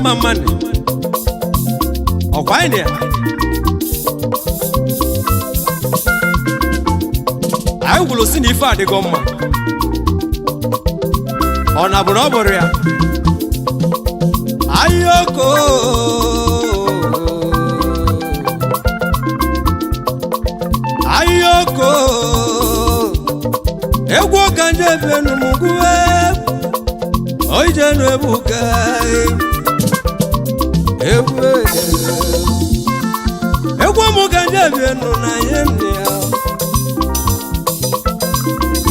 mama ni ọkwa ni ai gwulu si ni ife adịgo mma ọ na bụrụ ọ bụrụ ya ayoko ayoko egwu ka nje fenu muguwe oije no ebuka egwu mu ka nje fenu na yenne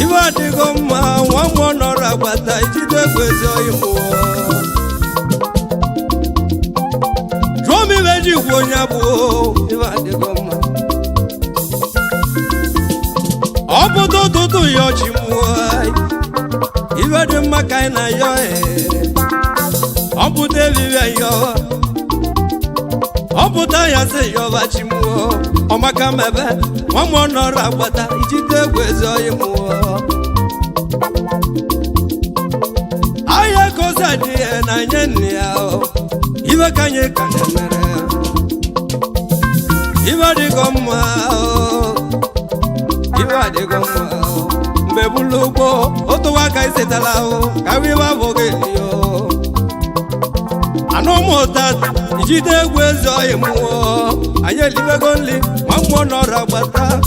iwa digo ma wa mo nora gbata Ijite kwezi oyimu Dromi veji wonya bu iwa digo ma Obodo tutu yo chimuai iwa de makai na yo Obodo vive yo Obodo ya se yo va chimu Omaka mebe wa mo nora gbata Ijite kwezi oyimu Aya kosa die na nyeni yao Iwe kanye kanemere Iwe di goma Iwe di goma Mbebulugo Oto waka isetala Kawi waboge yo Ano motat Ijite gwezo imu Anye liwe gonli Mammo nora bata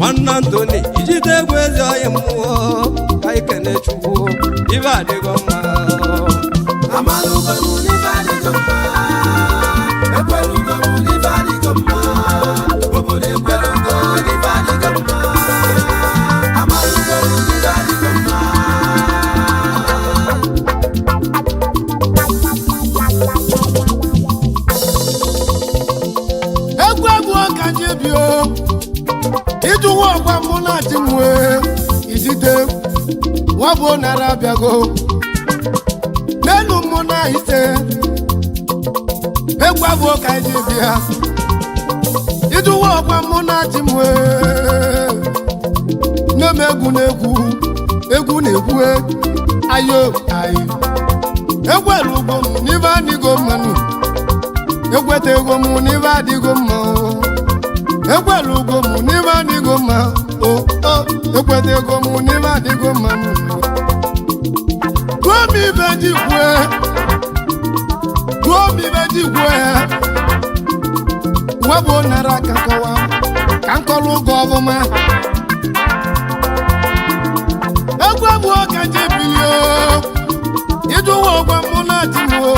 Wanantoni Ijite gwezo imu Kaikene chubu Iva de goma Amaluga muni vadi goma Ekweluga muni vadi goma Bobole ekweluga muni vadi goma Amaluga muni vadi goma Egwu ọkanje bio Ijuwo ọgba muna timwe Ijite Wabo nara biago Nenu muna ise Egwu abo kaiji bia Ijuwo ọgba muna timwe Neme egwu n'egwu Egwu n'egwu Ayo ayo Egwu elugo mu n'iba adigo manu Egwete ego mu n'iba adigo manu Egwu elugo mu n'iba adigo manu Oh oh Egwete ego mu n'iba adigo manu Duomi beji kwe Wabo nara kakawa Kankolu govoma Egwa buo kanje bilio Ijuwo kwa muna timuo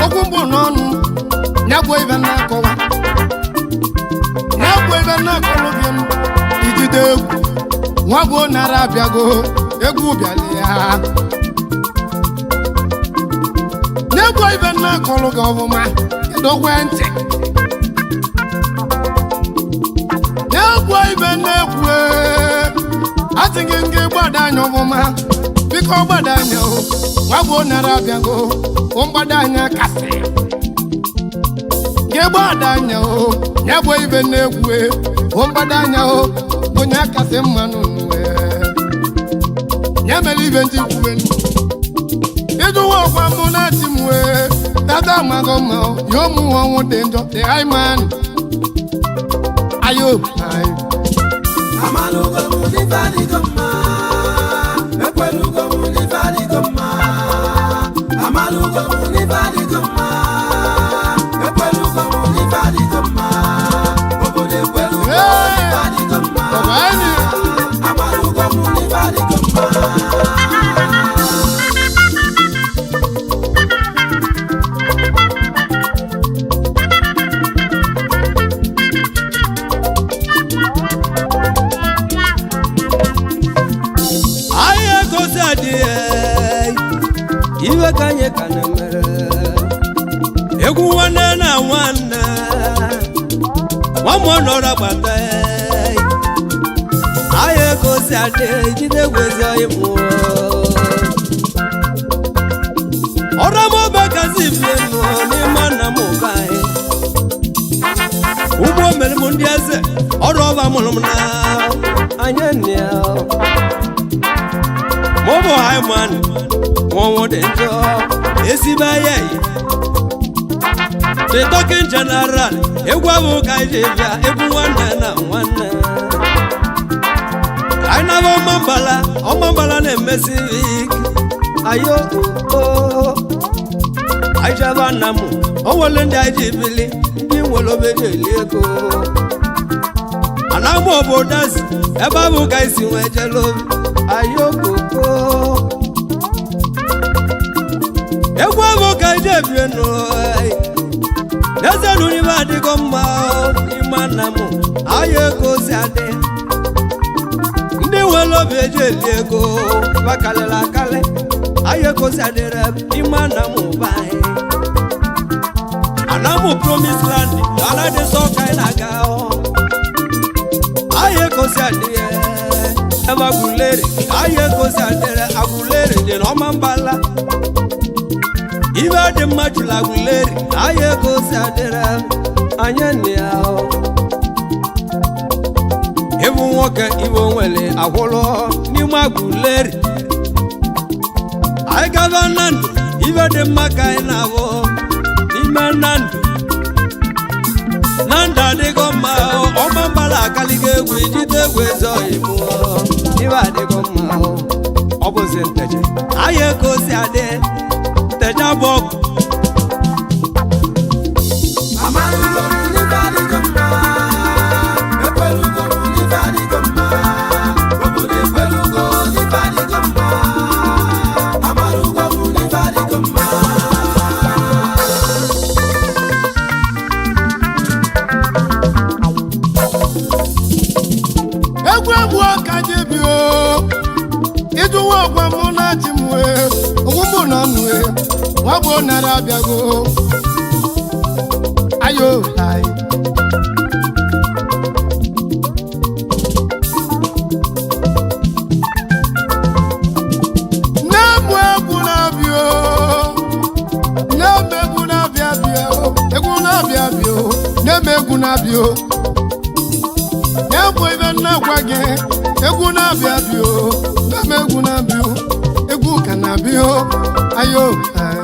Okumbu nonu Nyagwe ibe na kowa Nyagwe ibe na kolubienu Ijite egwu Wabo nara biago Egwu bialia Egwu ibe na kọlụ gị ọbụma idokwe ntị Egwu ibe na-ekwu atịghị ngị gbada anya ọbụma biko gbada anya o nwagbo nara abịago o mgbada anya kasị gị gbada anya o nyagbo ibe na-ekwu o mgbada anya o onye kasị mmanụ nwe nyemele ibe ndị kwuwe Ijuwo ọgba muna timwe Tata magoma Yomu wangu denjo The Hyman Ayo Ayo Amaluga muni vadi goma Ekweluga muni vadi goma Amaluga muni vadi goma Ekweluga muni vadi goma Obode ekweluga muni vadi goma Amaluga muni vadi goma Iwe kanye kanemere Egwu wane na wane Wamo nora bata Aye kosi ade Ijite kwezi oyimu Ora mo bakazi fenu Ni mana mukai Umo mele mundiaze Ora ova mulumna Anyenya Mobo Hyman Momo denjo Ecibe the talking general egwu abụ ka ije bịa egwu nwanne na nwanne anyị na-abụ ọmambala na-emesi ike ayo anyị jebe Anam o nwere ndị anyị ji bili ndị nwere obeji eli ego Anam obodo ezi ebe abụ ka isi nwee jele obi ayo koko egwu abụ ka ije bie n'eze n'ime adịgo mma n'ime Anam ahịa ego si adị ndị nwere obi eji eli ego bakalịla akalị ahịa ego si adịrị n'ime Anam ụba anyị Anam promise land ala dị sọ ka anyị na-aga ahịa ego si adị ebe Agụleri ahịa ego si adịrị Agụleri dị n'ọma mbala ibe dị mma jụrụ Agụleri ahịa ego si adịrị anya nne ya ịbụ nwoke iwe nwere agwụlọ n'ime Agụleri anyị gaba na ndụ ibe dị mma ka anyị na-abụ n'ime na ndụ adịgo mma ọma mbala akaligo egwu ijite egwu ezo imu ibe adịgo mma ọ bụzi nteje ahịa ego si adị nteje abụ ọgụ Wabo narabiago ayo ai Namwe kunabio Neme kunabiabio Ekunabio Neme kunabio Namwe benna kwage Ekunabio Neme kunabio Egu kanabio ayo ai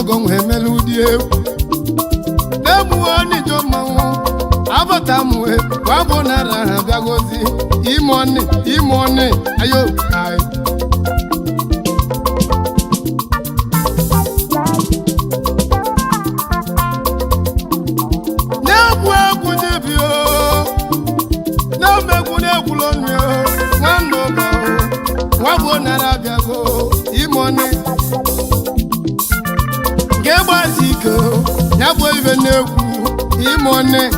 Gong melody Nemu oni jomawo Abatamu wabona ra biagozi imone ayo ai Nemu kunjebio Nemu kunekulonyo Wando ba wabona ra biago imone Gebaziko, yabo ibe negwu imone.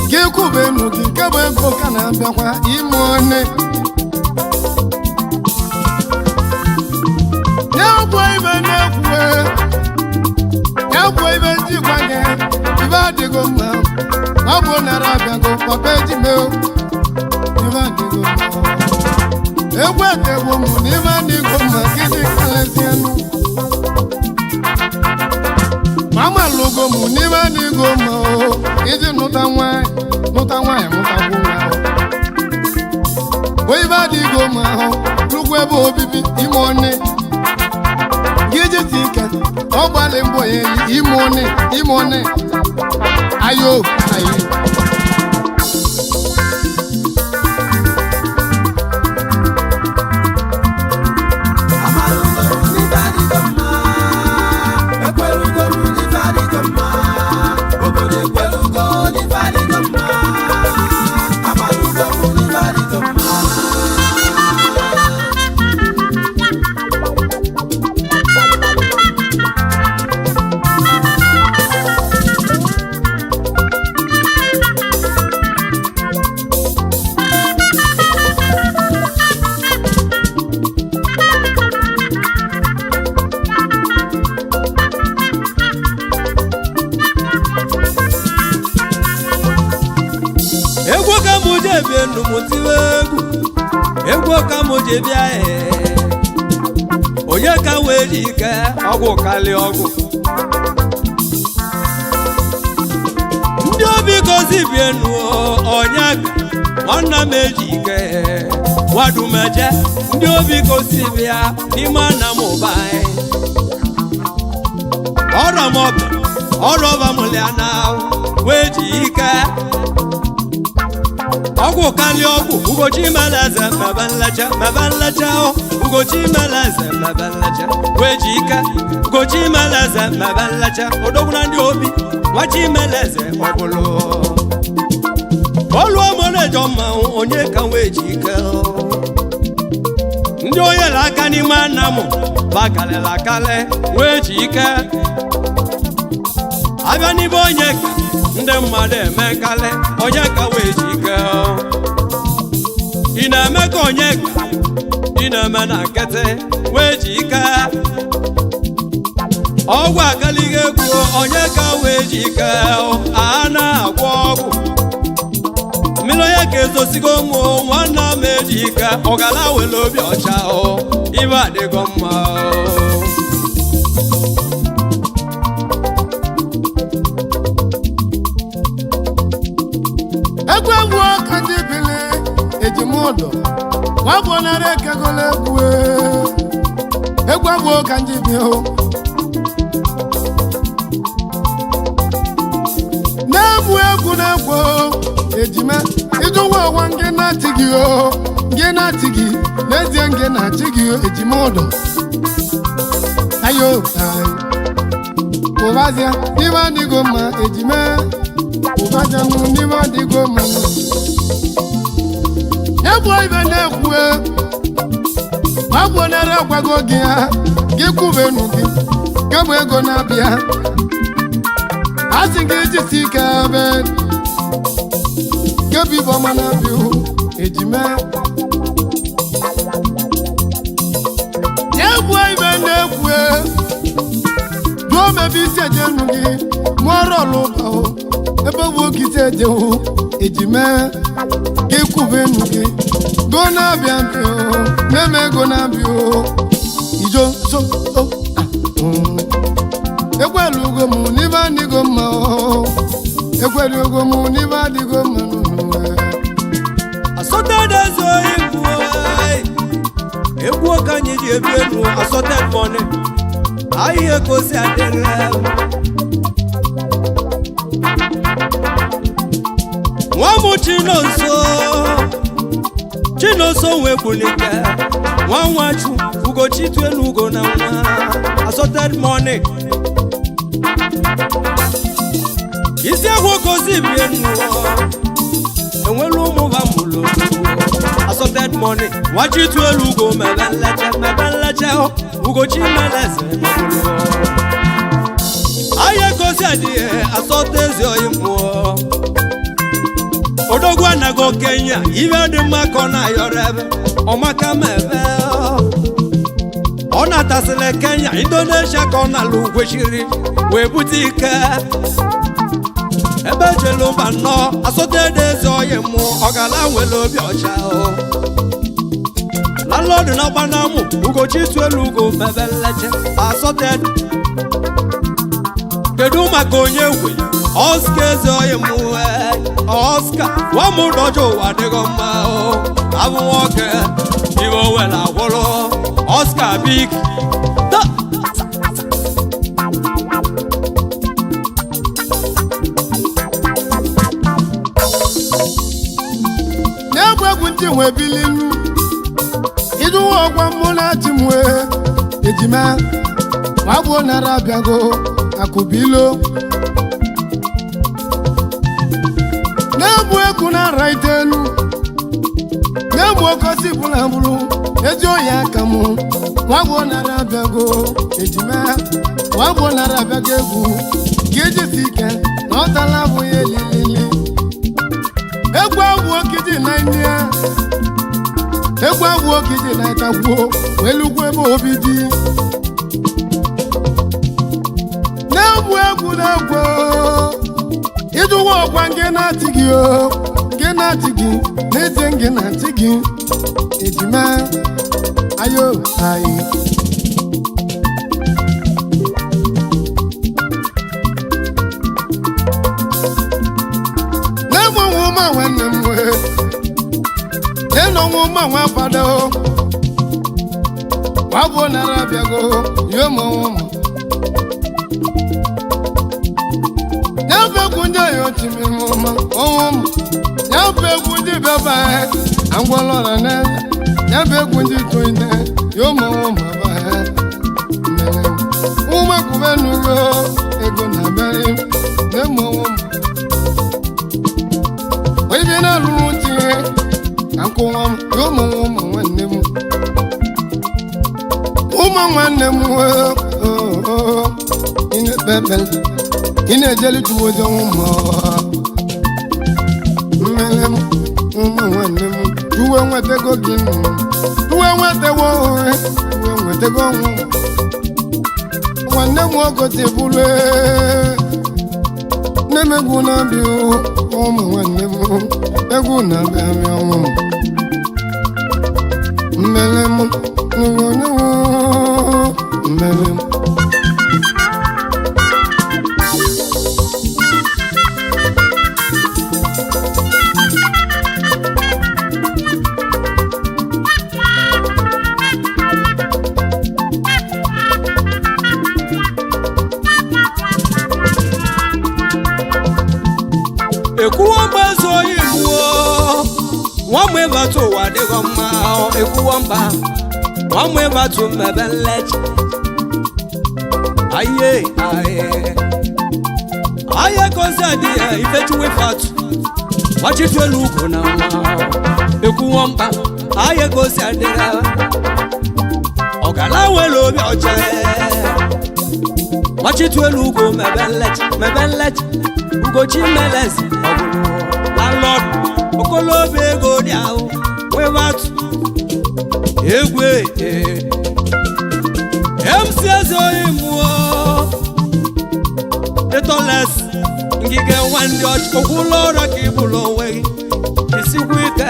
Gekube nugi kebe ko kana biakwa imone. Yabo ibe negwu, yabo ibe jikwanye, iba digo ma. Abo narabia go papeji meo, iba digo ma. Egwe tegwo mu iba digo ma kidi kalesianu. Mama logo mu niba ni gomo iji nuta nwa muta bunga Oyi ba di gomo lugwe bo bibi imone Gije tika obale mboye imone ayo mụtiwe egwu ka m ji bịa onye ka wee ji ike ọgwụ karịa ọgwụ ndị obi gozi bienu onye nwanna m eji ike wadumeje ndị obi gosi bịa n'ime Anam ụba ọrọba mụlịana wee ji ike ọgwụ karịa ọgwụ ugochi meleze mebe nlecha ugochi meleze mebe nlecha wee ji ike ugochi meleze mebe nlecha odogwuna ndị obi nwachi meleze ọbụlụ olu ọmụrejọ mmanwụ onye ka wee ji ike ndị onyere aka n'ime Anam bakalịla akali wee ji ike abịa n'ibe onye ka ndị mmadụ eme kalị onye ka wee ji ike ị na-eme ka onye ka ị na-eme na nkịtị wee ji ike ọgwụ akalighị egwu onye ka wee ji ike a na-agwọ ọgwụ mmiri onye ka ezosigo ụmụ nwanna m eji ike ọgala were obi ọcha ibe adịgo mma egwu ka ndị bili ejimụdọ nwabụnara ekegola egwu ka ndị bi na-egwu egwu na-egwu ejime ịjụwa ọnwa ngị na-achị gị n'ezie ngị na-achị gị ejimụdọ ayo ụbazịa n'ime adịgo mma ejime ụbajanu n'ime adịgo mma egwu ibe na-ekwu agbụnara agwago gị ha gị kwubenu gị kemgbe ego na-abịa a sị gị jisi ike ebe kebibọma na-abịa ejime egwu ibe na-ekwu duo mebe isi ejenu gị mụọrọ ọlụba ebe bụ okite ejewu ejime gị kwubenu gị go na-abịa mbịa na-eme ego na-abịa ijo so ekwelu ugo m n'ibe adịgo mma ekwelu ugo m n'ibe adịgo mma asọtedezo egwu ka anyị ji ebi elu asọted money ahịa ekosi adịrị nwa m Chinonso wee bunike nwa nwachu ugochi tu elu ugo na nwa assorted money isi egwu kozi bie nnuo enwelu ụmụ bambulo assorted money nwachi tu elu ugo mebe nleche ugochi meleze ahịa kozi adịghị asọta ezi oyi mmụọ odogwu anago Kenya ibe dị mma ka ọ na-ayọrọ ebe ọmaka mebe ọ na-atasịrị Kenya Indonesia ka ọ na-alụ ugwechiri wee bute ike ebe jelu mba nnọọ asọta ezi oyi mmụọ ọ gala nwere obi ọcha lalọdụ na gbanamụ ugochi tu elu ugo mebe nleche asọta kedu maka onye nwe Oscar eze oyi mmụọ Oscar wamu dojo wadego mma abu nwoke ibo wela gwolo Oscar big ta egwu ndị nwe bilinu ijuwa ọgwa mụ na chimwe ejima wagbo nara abịago akụbilo na-egbu egwu na-ara itelu na-egbu okosi bụlabụrụ eji oyi aka mụ wagbo nara abịago ejime wagbo nara abịago egwu ka ejisi ike na ọ tala abụghị elilili egwu agwụ okiji na nne ya egwu agwụ okiji na ịtagbuo welugwu ebe obi dị na-egbu egwu na-egwu ijuwa ọkwa nke na-achị gị nke na-achị gị n'ezie nke na-achị gị ejima ayo anyị na-enwe ụmụ nwanne m wee n'ọnwụ ụmụ nwa fada wabụ nara abịago yo mụmụ nyabegwu ndị ya ochimi mụma ọnwụ nyabegwu ndị beba angwọlọra n'eze nyabegwu ndị toine yo mụmụ mere ụmụakwụbe n'ugo ego na beri na-emụmụ oyibe na-alụrụ tinye ka nkụwa m yo mụmụ nwanne m ụmụ nwanne m ị na-ejeli tuwoje ụmụ mmele m ụmụ nwanne m tuwe nwetego gị tuwe nwetago ọnwụ nwanne m ogote bụrụ nne m egwu na-abịa ụmụ nwanne m egwu na-abịa ọnwụ mmele m mmele m ekuwo mbazo yiwo wamwe batu wadigo ma ekuwo mba wamwe batu mebelech aye kozadi ifetu wifatu wachitu eluko na ekuwo mba aye kozadi ogala welo bi oje wachitu eluko mebelech ugochi melezi landlord okolobe ego dị ahụ webatu egwe MC ezoghị mmụọ etoles ngige nwandị ọchị okwụlọ ọrụ ka ibụlụ onwe gị isikwu ike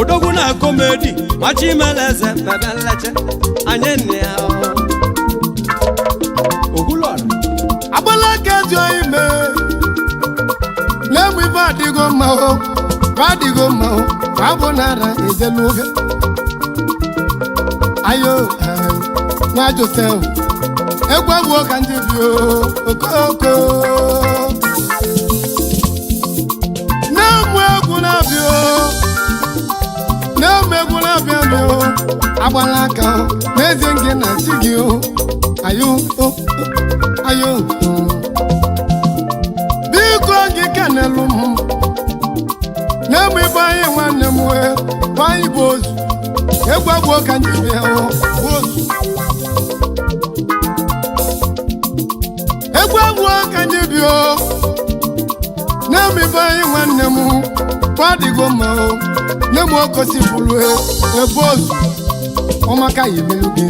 odogwu na komedi machi meleze mebe nleche anyị nne ya okwụlọ ọrụ agbala ka ejo ime na-egbu ibe adịgo mma ka abụ nara ejelu oge ayo nwa Josef egwu abụọ ka ndị bi okoko na-emu egwu na-abịa agbala aka n'ezie nke na chi gị ayo biko gị kenelu m na-eme ibe anyị nwanne m wee anyị bụ ozu egwu abụọ ka ndị bịa ozu egwu abụọ ka ndị bịa na-eme ibe anyị nwanne m kwadịgo mma nye m okosipụlụ ebe ozu ọmaka ya emelu gị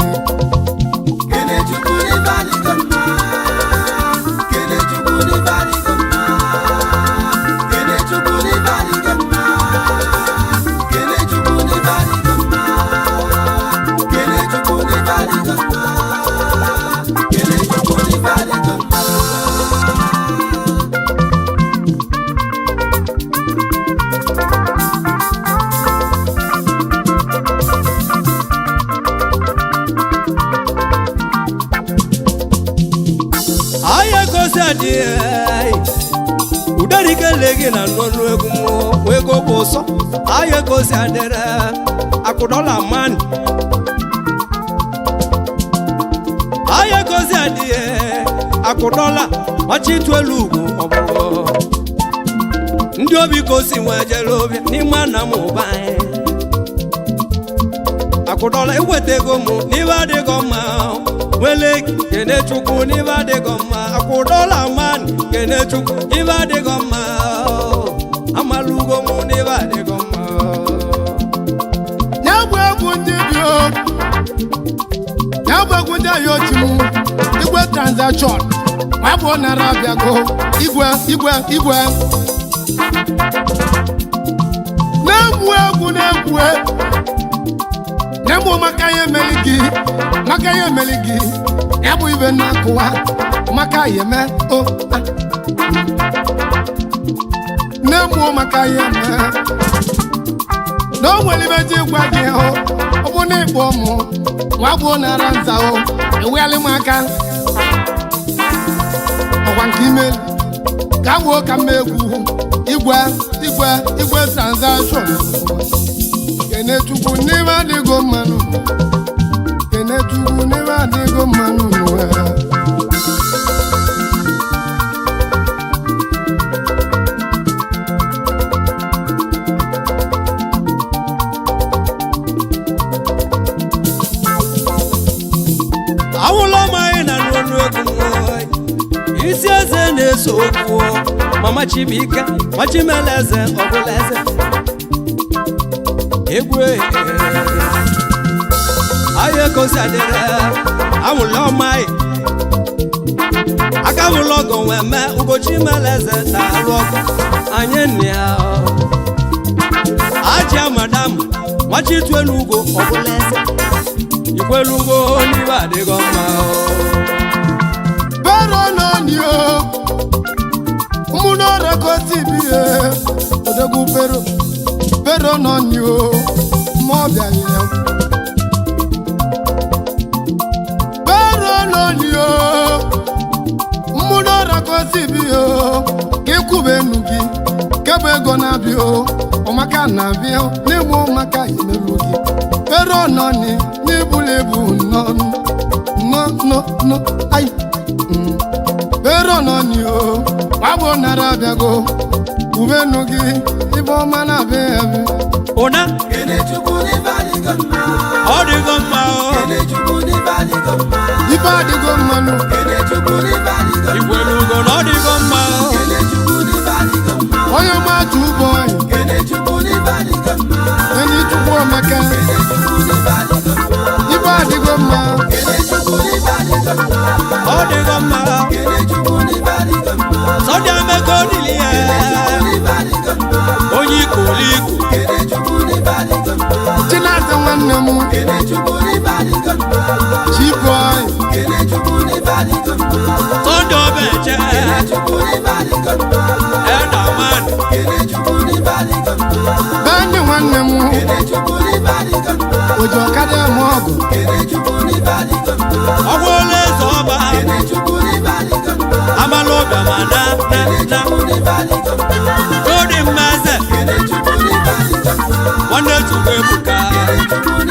udari kelege na nonu egwu wego boso aye gosi adere akudola man aye gosi adie akudola machitu elugo obo ndị obi gosi nwejere obi n'ime Anam ụbanye akudola ewetego mụ n'ibe adịgo mma wele kene chukwu n'ibe adịgo mma akwụdola man kene chukwu n'ibe adịgo mma amalugo mụ n'ibe adịgo mma nyabụ egwu ndị bio nyabụ egwu ndị ahịa ochi m igwe transaction mabụ nara abịago igwe na-egwu egwu na-egwu na-egwu maka ya emeli gị ya bụ ibe na-akụwa maka ya eme na-egwu maka ya eme na o nwere ibe ji gwa gị ọ bụ na ịkpọ ụmụ nwa gboo nara nza eweghalị m aka ọgwa nke imeli ka gboo ka mma egwu igwe transaction Kenechukwu n'ibe adịgo mmanụ Kenechukwu n'ibe adịgo mmanụ n'ụwa awụla anyị na n'ọnụ egwu isi eze na-eso okwu mama Chibuike Machimeleze ọbụla eze egwu anyị ekosi adịrị awụla anyị aka wụlọ ọgọ wee mee Ugochimeleze na-alụ ọgụ anyị nna ya ajịa madam Machituelugo ọbụla eze Ikwelugo n'ibe adịgo mma Pero n'onyo ụmụnọrọ kosi biye odogwu pero n'onyo ma ọ bịaghị ya pero n'onyo ụmụnọrọ kosi biye ka ikwube enu gị kebe ego na-abịa ọmaka na-abịa n'ịmụ maka imelu gị pero n'oni n'ibulu no ai pero n'oni wabo nara bịago ubenu gị ibe ọma na-abịa ụna Kenechukwu n'ibe adịgo mma ọ dịgo mma Kenechukwu n'ibe adịgo mma ibe adịgo mmanụ Kenechukwu n'ibe adịgo mma Ikwelugo na ọ dịgo mma Kenechukwu n'ibe adịgo mma onye matu ụbọ Kenechukwu n'ibe adịgo mma enyi Chukwu Emeka Kenechukwu n'ibe adịgo mma ibe adịgo mma Kenechukwu n'ibe adịgo mma ọ dịgo mma Kenechukwu n'ibe adịgo mma sọdị emeka odili ya n'ibe adịgo mma onye ikoliku Kenechukwu n'ibe adịgo mma Chinasa nwanne m Kenechukwu n'ibe adịgo mma Chiboy Kenechukwu n'ibe adịgo mma sọdị obeche Kenechukwu n'ibe adịgo mma edaman Kenechukwu n'ibe adịgo mma Bani nwanne m Kenechukwu n'ibe adịgo mma oji ọkada eme ọgụ Kenechukwu n'ibe adịgo mma ọgwụla eze ọba Kenechukwu n'ibe adịgo mma amala ụbịama na Kenechukwu n'ibe adịgo mma odi mmeze Kenechukwu n'ibe adịgo mma nwanne Chukwu ebuka Kenechukwu